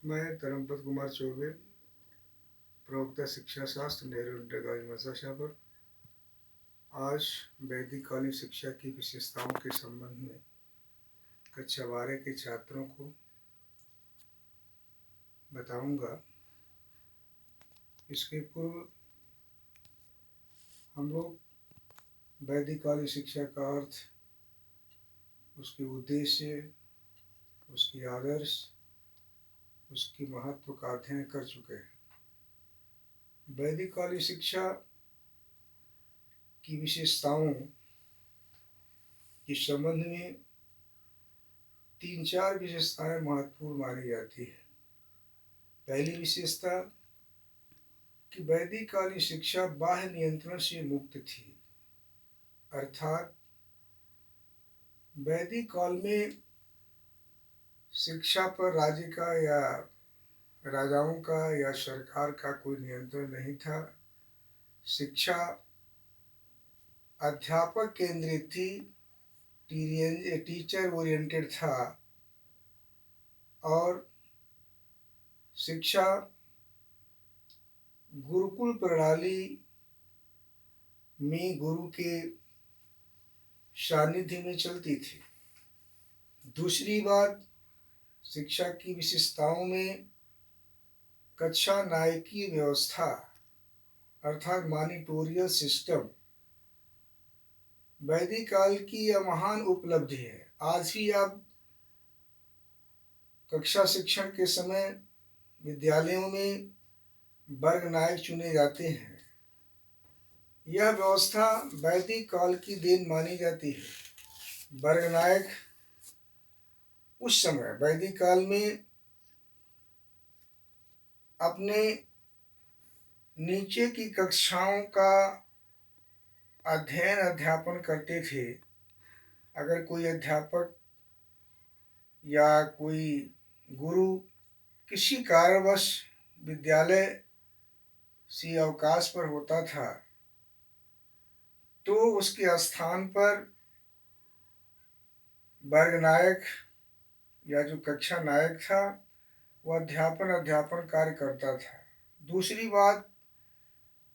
मैं धर्मपद कुमार चौबे, प्रवक्ता शिक्षा शास्त्र, नेहरू इंटर कॉलेज मसाशापुर। आज वैदिक कालीन शिक्षा की विशेषताओं के संबंध में कक्षा 12 के छात्रों को बताऊंगा। इसके पूर्व हम लोग वैदिक कालीन शिक्षा का अर्थ, उसके उद्देश्य, उसकी आदर्श, उसकी महत्व का अध्ययन कर चुके हैं। वैदिक कालीन शिक्षा की विशेषताओं के संबंध में 3-4 विशेषताएं महत्वपूर्ण मानी जाती है। पहली विशेषता कि वैदिक कालीन शिक्षा बाह्य नियंत्रण से मुक्त थी, अर्थात वैदिक काल में शिक्षा पर राज्य का या राजाओं का या सरकार का कोई नियंत्रण नहीं था। शिक्षा अध्यापक केंद्रित थी, टीचर ओरिएंटेड था और शिक्षा गुरुकुल प्रणाली में गुरु के सानिध्य में चलती थी। दूसरी बात, शिक्षा की विशेषताओं में कक्षा नायकी व्यवस्था अर्थात मॉनिटोरियल सिस्टम वैदिक काल की यह महान उपलब्धि है। आज भी आप कक्षा शिक्षण के समय विद्यालयों में वर्ग नायक चुने जाते हैं। यह व्यवस्था वैदिक काल की देन मानी जाती है। वर्ग नायक उस समय वैदिक काल में अपने नीचे की कक्षाओं का अध्ययन अध्यापन करते थे। अगर कोई अध्यापक या कोई गुरु किसी कारणवश विद्यालय से अवकाश पर होता था तो उसके स्थान पर वर्ग नायक या जो कक्षा नायक था वह अध्यापन कार्य करता था। दूसरी बात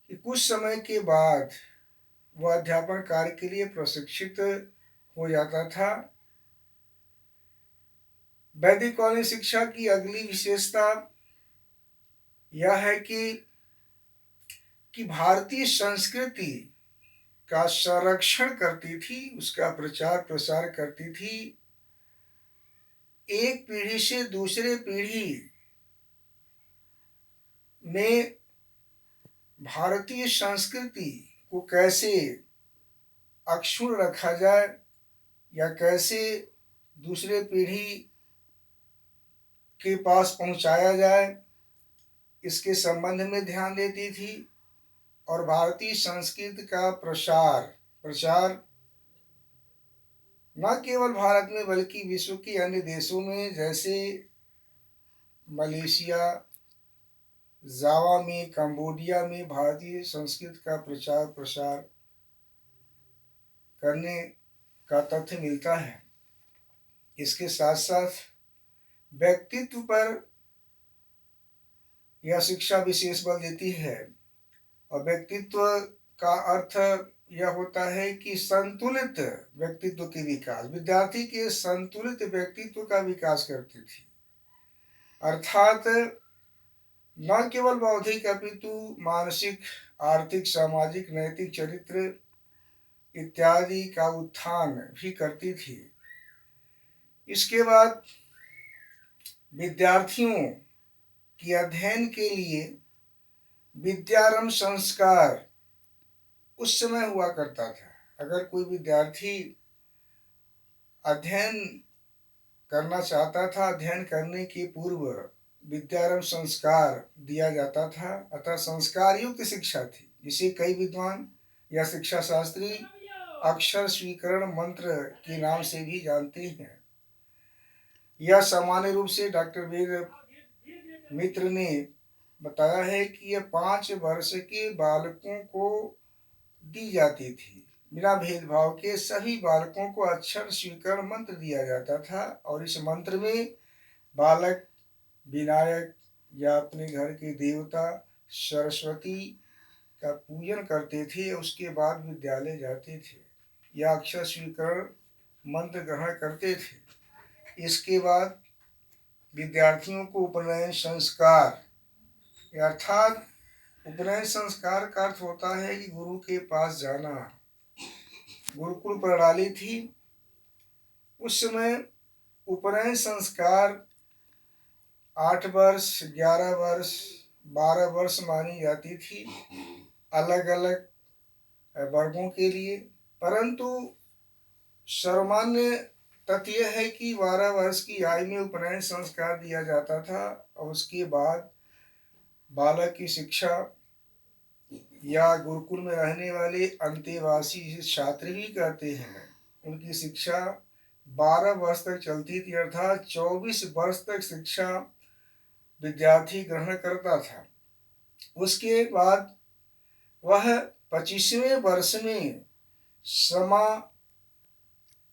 कि कुछ समय के बाद वह अध्यापन कार्य के लिए प्रशिक्षित हो जाता था। वैदिक कालीन शिक्षा की अगली विशेषता यह है कि भारतीय संस्कृति का संरक्षण करती थी, उसका प्रचार प्रसार करती थी। एक पीढ़ी से दूसरे पीढ़ी में भारतीय संस्कृति को कैसे अक्षुण्ण रखा जाए या कैसे दूसरे पीढ़ी के पास पहुंचाया जाए, इसके संबंध में ध्यान देती थी। और भारतीय संस्कृति का प्रचार न केवल भारत में बल्कि विश्व के अन्य देशों में जैसे मलेशिया, जावा में, कंबोडिया में भारतीय संस्कृति का प्रचार प्रसार करने का तथ्य मिलता है। इसके साथ साथ व्यक्तित्व पर यह शिक्षा विशेष बल देती है। और व्यक्तित्व का अर्थ यह होता है कि संतुलित व्यक्तित्व के विकास, विद्यार्थी के संतुलित व्यक्तित्व का विकास करती थी। अर्थात न केवल बौद्धिक अपितु मानसिक, आर्थिक, सामाजिक, नैतिक, चरित्र इत्यादि का उत्थान भी करती थी। इसके बाद विद्यार्थियों की अध्ययन के लिए विद्यारंभ संस्कार उस समय हुआ करता था। अगर कोई विद्यार्थी अध्ययन करना चाहता था, अध्ययन करने के पूर्व विद्यारंभ संस्कार दिया जाता था। अतः संस्कार युक्त शिक्षा थी, जिसे कई विद्वान या शिक्षा शास्त्री अक्षर स्वीकरण मंत्र के नाम से भी जानते हैं। यह सामान्य रूप से डॉक्टर वेद मित्र ने बताया है कि यह 5 वर्ष के बालकों को दी जाती थी। बिना भेदभाव के सभी बालकों को अक्षर स्वीकरण मंत्र दिया जाता था और इस मंत्र में बालक विनायक या अपने घर के देवता सरस्वती का पूजन करते थे। उसके बाद विद्यालय जाते थे या अक्षर स्वीकरण मंत्र ग्रहण करते थे। इसके बाद विद्यार्थियों को उपनयन संस्कार, अर्थात उपनयन संस्कार का अर्थ होता है कि गुरु के पास जाना। गुरुकुल प्रणाली थी उस समय। उपनयन संस्कार 8 वर्ष, 11 वर्ष, 12 वर्ष मानी जाती थी अलग अलग वर्गों के लिए। परंतु सर्वमान्य तथ्य यह है कि 12 वर्ष की आयु में उपनयन संस्कार दिया जाता था और उसके बाद बालक की शिक्षा या गुरुकुल में रहने वाले अंतेवासी जिसे छात्र भी कहते हैं, उनकी शिक्षा 12 वर्ष तक चलती थी, अर्थात 24 वर्ष तक शिक्षा विद्यार्थी ग्रहण करता था। उसके बाद वह 25वें वर्ष में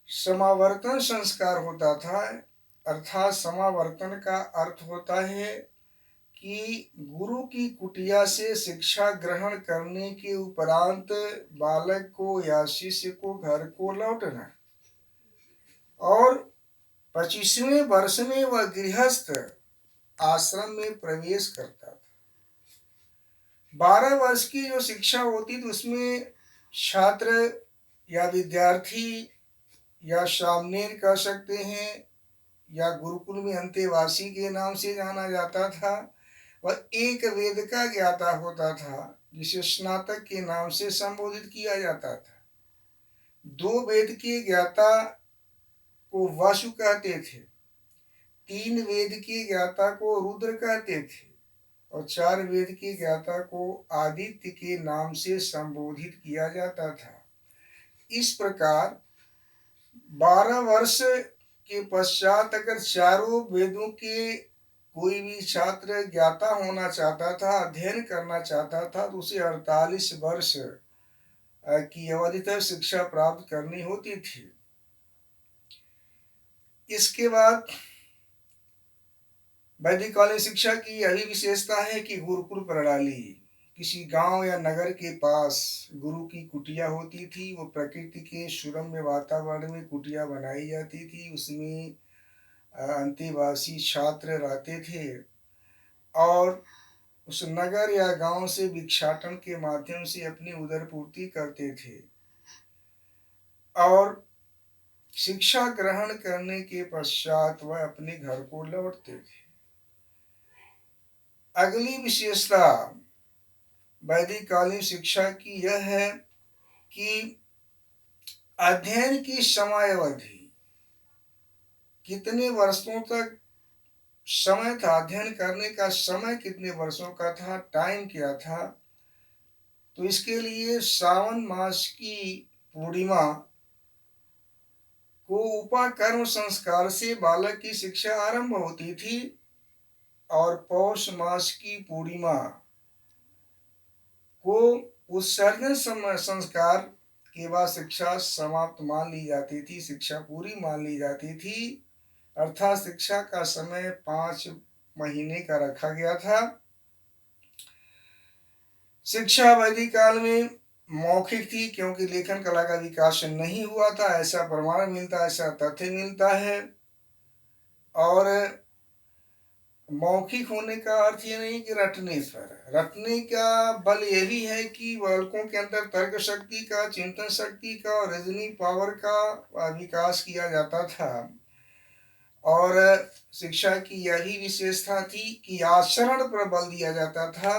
समावर्तन संस्कार होता था। अर्थात समावर्तन का अर्थ होता है कि गुरु की कुटिया से शिक्षा ग्रहण करने के उपरांत बालक को या शिष्य को घर को लौटना। और 25वें वर्ष में वह गृहस्थ आश्रम में प्रवेश करता था। 12 वर्ष की जो शिक्षा होती थी उसमें छात्र या विद्यार्थी या सामनेर कह सकते हैं या गुरुकुल में अंतेवासी के नाम से जाना जाता था, वह एक वेद का ज्ञाता होता था जिसे स्नातक के नाम से संबोधित किया जाता था। 2 वेद के ज्ञाता को वासु कहते थे, 3 वेद के ज्ञाता को रुद्र कहते थे और 4 वेद के ज्ञाता को आदित्य के नाम से संबोधित किया जाता था। इस प्रकार 12 वर्ष के पश्चात अगर चारों वेदों के कोई भी छात्र ज्ञाता होना चाहता था, अध्ययन करना चाहता था, तो उसे 48 वर्ष की अवधि तक शिक्षा प्राप्त करनी होती थी। इसके बाद वैदिक कालीन शिक्षा की यही विशेषता है कि गुरुकुल प्रणाली, किसी गांव या नगर के पास गुरु की कुटिया होती थी। वो प्रकृति के सुरम्य वातावरण में कुटिया बनाई जाती थी, उसमें अंतेवासी छात्र रहते थे और उस नगर या गांव से भिक्षाटन के माध्यम से अपनी उदर पूर्ति करते थे और शिक्षा ग्रहण करने के पश्चात वह अपने घर को लौटते थे। अगली विशेषता वैदिक कालीन शिक्षा की यह है कि अध्ययन की समयावधि कितने वर्षों तक समय था, अध्ययन करने का समय कितने वर्षों का था, टाइम क्या था। तो इसके लिए सावन मास की पूर्णिमा को उपाकर्म संस्कार से बालक की शिक्षा आरंभ होती थी और पौष मास की पूर्णिमा को उत्सर्जन संस्कार के बाद शिक्षा समाप्त मान ली जाती थी, शिक्षा पूरी मान ली जाती थी। अर्थात शिक्षा का समय 5 महीने का रखा गया था। शिक्षा वैदिक काल में मौखिक थी क्योंकि लेखन कला का विकास नहीं हुआ था, ऐसा प्रमाण मिलता है, ऐसा तथ्य मिलता है। और मौखिक होने का अर्थ ये नहीं कि रटने पर, रटने का बल ये भी है कि बालकों के अंदर तर्क शक्ति का, चिंतन शक्ति का और रीजनिंग पावर का विकास किया जाता था। और शिक्षा की यही विशेषता थी कि आचरण पर बल दिया जाता था।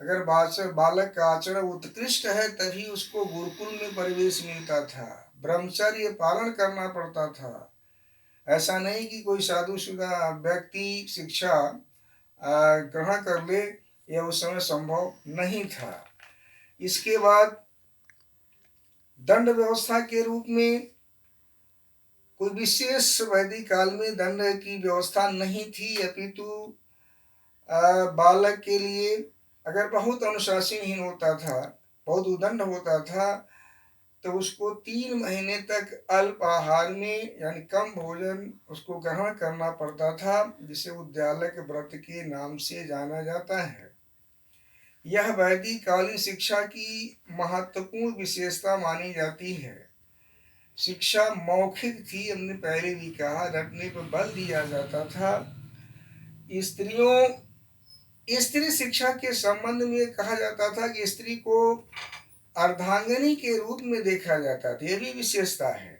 अगर बालक का आचरण उत्कृष्ट है तभी उसको गुरुकुल में प्रवेश मिलता था, ब्रह्मचर्य पालन करना पड़ता था। ऐसा नहीं कि कोई साधुशुदा व्यक्ति शिक्षा ग्रहण कर ले, यह उस समय संभव नहीं था। इसके बाद दंड व्यवस्था के रूप में कोई विशेष वैदिक काल में दंड की व्यवस्था नहीं थी, अपितु बालक के लिए अगर बहुत अनुशासनहीन होता था, बहुत उदंड होता था, तो उसको 3 महीने तक अल्प आहार में यानी कम भोजन उसको ग्रहण करना पड़ता था, जिसे उद्यालक व्रत के नाम से जाना जाता है। यह वैदिक कालीन शिक्षा की महत्वपूर्ण विशेषता मानी जाती है। शिक्षा मौखिक थी, हमने पहले भी कहा, रटने पर बल दिया जाता था। स्त्रियों स्त्री शिक्षा के संबंध में कहा जाता था कि स्त्री को अर्धांगिनी के रूप में देखा जाता था। यह भी विशेषता है।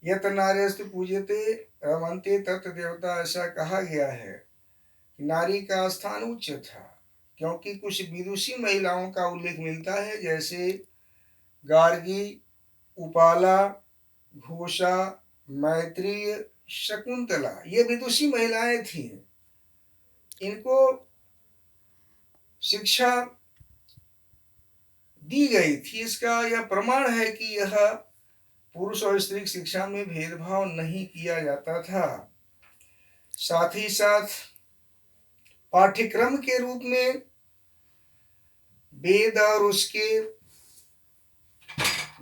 यत नार्यस्तु पूज्यते रमन्ते तत् देवता, ऐसा कहा गया है कि नारी का स्थान उच्च था, क्योंकि कुछ विदुषी महिलाओं का उल्लेख मिलता है, जैसे गार्गी, उपाला, घोषा, मैत्रेय, शकुंतला। ये विदुषी महिलाएं थीं। इनको शिक्षा दी गई थी। इसका यह प्रमाण है कि यह पुरुष और स्त्री शिक्षा में भेदभाव नहीं किया जाता था। साथ ही साथ पाठ्यक्रम के रूप में वेद और उसके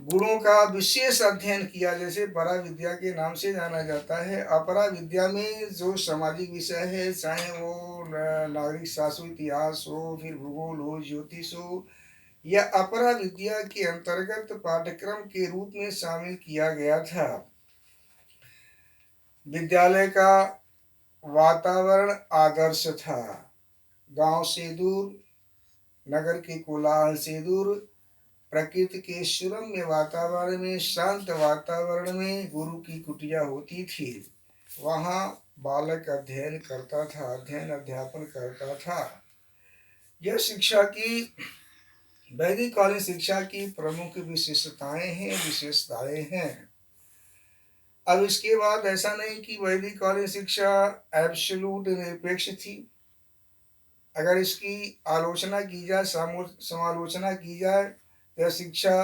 गुणों का विशेष अध्ययन किया, जैसे परा विद्या के नाम से जाना जाता है। अपरा विद्या में जो सामाजिक विषय है, चाहे वो नागरिक शास्त्र, इतिहास हो, फिर भूगोल हो, ज्योतिष हो, यह अपरा विद्या के अंतर्गत पाठ्यक्रम के रूप में शामिल किया गया था। विद्यालय का वातावरण आदर्श था। गांव से दूर, नगर के कोलाहल से दूर, प्रकृति के सुरम्य वातावरण में, शांत वातावरण में गुरु की कुटिया होती थी। वहाँ बालक अध्ययन करता था, अध्ययन अध्यापन करता था। यह शिक्षा की वैदिक कालीन शिक्षा की प्रमुख विशेषताएं हैं। अब इसके बाद ऐसा नहीं कि वैदिक कालीन शिक्षा एब्सोल्यूट निरपेक्ष थी। अगर इसकी आलोचना की जाए, समालोचना की जाए, यह शिक्षा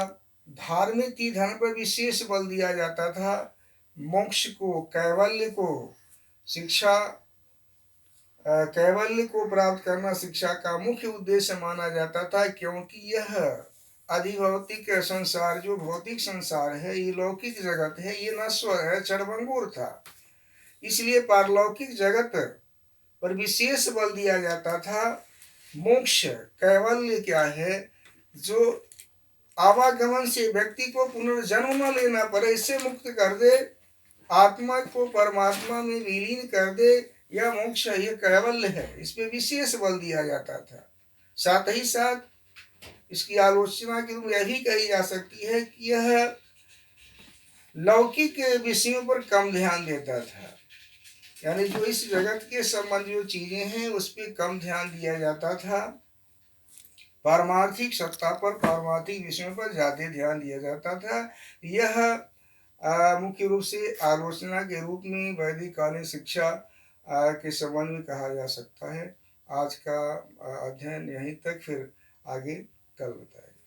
धार्मिक थी। धर्म पर विशेष बल दिया जाता था। मोक्ष को, कैवल्य को, शिक्षा कैवल्य को प्राप्त करना शिक्षा का मुख्य उद्देश्य माना जाता था, क्योंकि यह अधिभौतिक संसार, जो भौतिक संसार है, ये लौकिक जगत है, ये नश्वर है, क्षणभंगुर था। इसलिए पारलौकिक जगत पर विशेष बल दिया जाता था। मोक्ष, कैवल्य क्या है? जो आवागमन से व्यक्ति को पुनर्जन्म न लेना पड़े, इससे मुक्त कर दे, आत्मा को परमात्मा में विलीन कर दे, यह मोक्ष, यह कैवल्य है। इस पे विशेष बल दिया जाता था। साथ ही साथ इसकी आलोचना के रूप में यही कही जा सकती है कि यह लौकिक विषयों पर कम ध्यान देता था। यानी जो इस जगत के संबंध जो चीजें हैं, उस पर कम ध्यान दिया जाता था। पारमार्थिक सत्ता पर, पारमार्थिक विषयों पर ज्यादा ध्यान दिया जाता था। यह मुख्य रूप से आलोचना के रूप में वैदिक कालीन शिक्षा के संबंध में कहा जा सकता है। आज का अध्ययन यहीं तक, फिर आगे कल बताएगा।